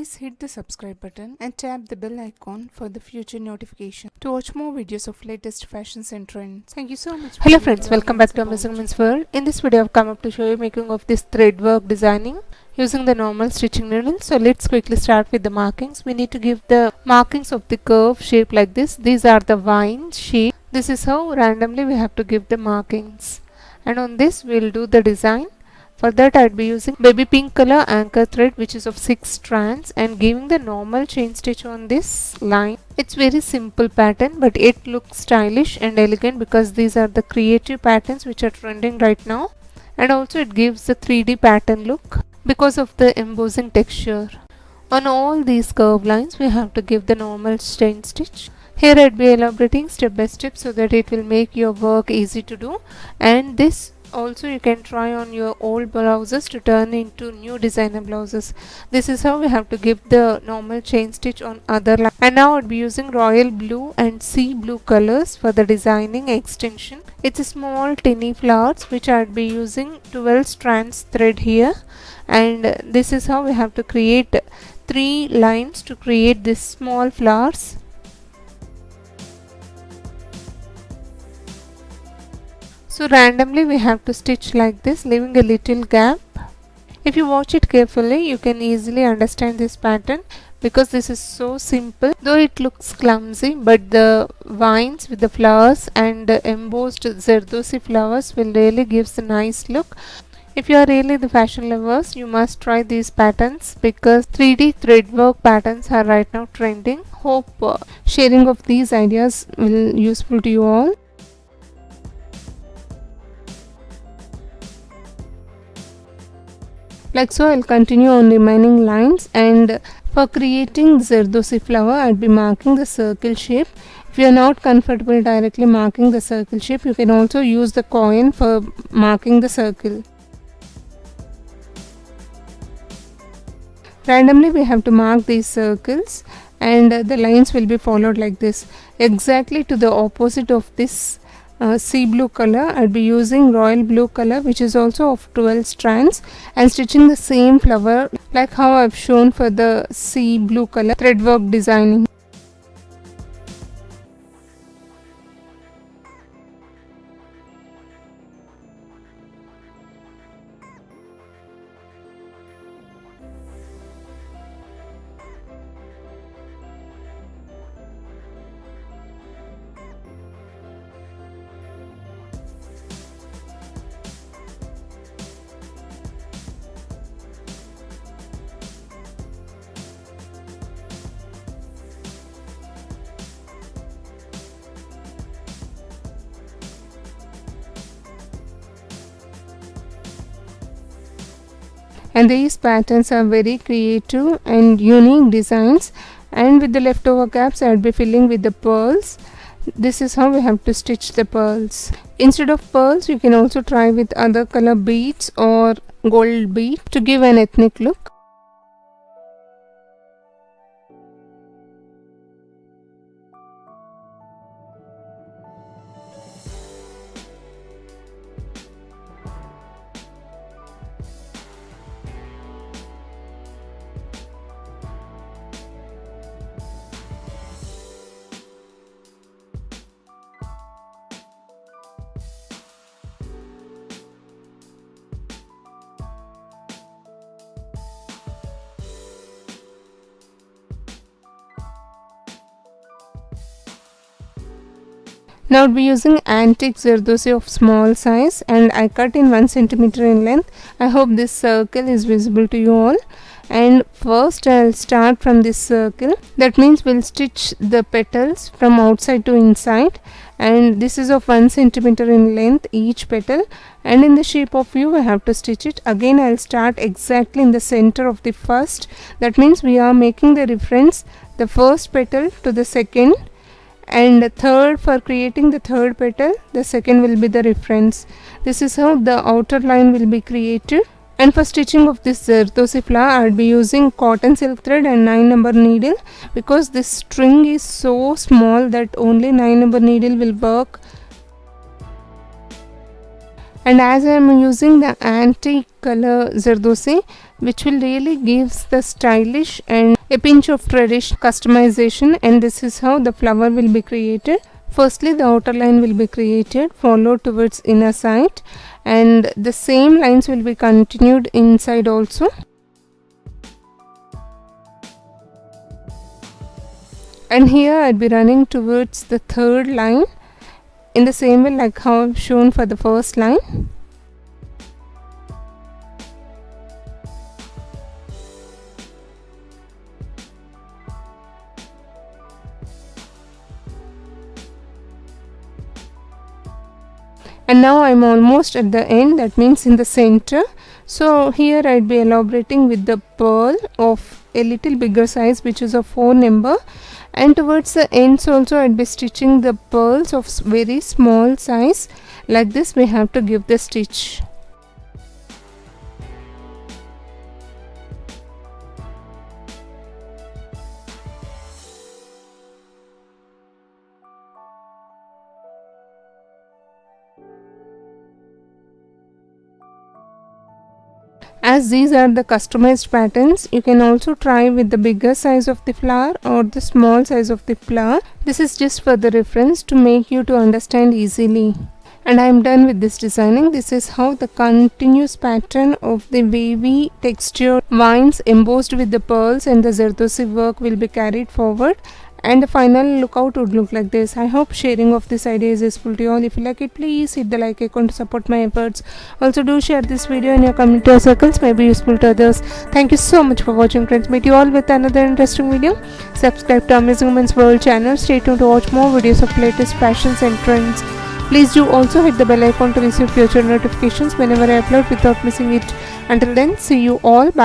Please hit the subscribe button and tap the bell icon for the future notification to watch more videos of latest fashions and trends. Thank you so much. Hello friends, welcome back to Amazing Women's World. In this video I've come up to show you making of this thread work designing using the normal stitching needle. So let's quickly start with the markings. We need to give the markings of the curve shape like this. These are the vine shape. This is how randomly we have to give the markings, and on this we'll do the design. For that I'd be using baby pink color anchor thread, which is of 6 strands, and giving the normal chain stitch on this line. It's very simple pattern, but it looks stylish and elegant because these are the creative patterns which are trending right now, and also it gives the 3D pattern look because of the embossing texture. On all these curve lines we have to give the normal chain stitch. Here I'd be elaborating step by step so that it will make your work easy to do, and this also you can try on your old blouses to turn into new designer blouses. This is how we have to give the normal chain stitch on other line. And now I'd be using royal blue and sea blue colors for the designing extension. It's a small tiny flowers which I'd be using 12 strands thread here, and this is how we have to create 3 lines to create this small flowers. So randomly we have to stitch like this, leaving a little gap. If you watch it carefully, you can easily understand this pattern because this is so simple. Though it looks clumsy, but the vines with the flowers and the embossed Zardozi flowers will really give a nice look. If you are really the fashion lovers, you must try these patterns because 3D thread work patterns are right now trending. Hope sharing of these ideas will be useful to you all. Like so, I'll continue on remaining lines, and for creating Zardozi flower, I'll be marking the circle shape. If you are not comfortable directly marking the circle shape, you can also use the coin for marking the circle. Randomly we have to mark these circles, and the lines will be followed like this. Exactly to the opposite of this sea blue color, I'll be using royal blue color, which is also of 12 strands, and stitching the same flower like how I've shown for the sea blue color thread work designing. And these patterns are very creative and unique designs, and with the leftover gaps I'll be filling with the pearls. This is how we have to stitch the pearls. Instead of pearls, you can also try with other color beads or gold bead to give an ethnic look. Now I'll be using antique Zardozi of small size, and I cut in 1 cm in length. I hope this circle is visible to you all. And first I'll start from this circle. That means we'll stitch the petals from outside to inside, and this is of 1 cm in length each petal, and in the shape of U I have to stitch it. Again I'll start exactly in the center of the first. That means we are making the reference the first petal to the second, and the third, for creating the third petal, the second will be the reference. This is how the outer line will be created. And for stitching of this Zardozi flower, I'll be using cotton silk thread and 9 number needle because this string is so small that only 9 number needle will work. And as I am using the antique color Zardosi, which will really gives the stylish and a pinch of traditional customization, and this is how the flower will be created. Firstly, the outer line will be created, followed towards inner side, and the same lines will be continued inside also. And here I'll be running towards the third line in the same way like how I've shown for the first line. And now I'm almost at the end, that means in the center. So here I'd be elaborating with the pearl of a little bigger size, which is a 4 number, and towards the ends also I'd be stitching the pearls of very small size. Like this we have to give the stitch. As these are the customized patterns, you can also try with the bigger size of the flower or the small size of the flower. This is just for the reference to make you to understand easily. And I am done with this designing. This is how the continuous pattern of the wavy textured vines embossed with the pearls and the Zardosi work will be carried forward. And the final lookout would look like this. I hope sharing of this idea is useful to you all. If you like it, please hit the like icon to support my efforts. Also do share this video in your community or circles, may be useful to others. Thank you so much for watching, friends. Meet you all with another interesting video. Subscribe to Amazing Women's World channel. Stay tuned to watch more videos of latest fashions and trends. Please do also hit the bell icon to receive future notifications whenever I upload without missing it. Until then, see you all. Bye.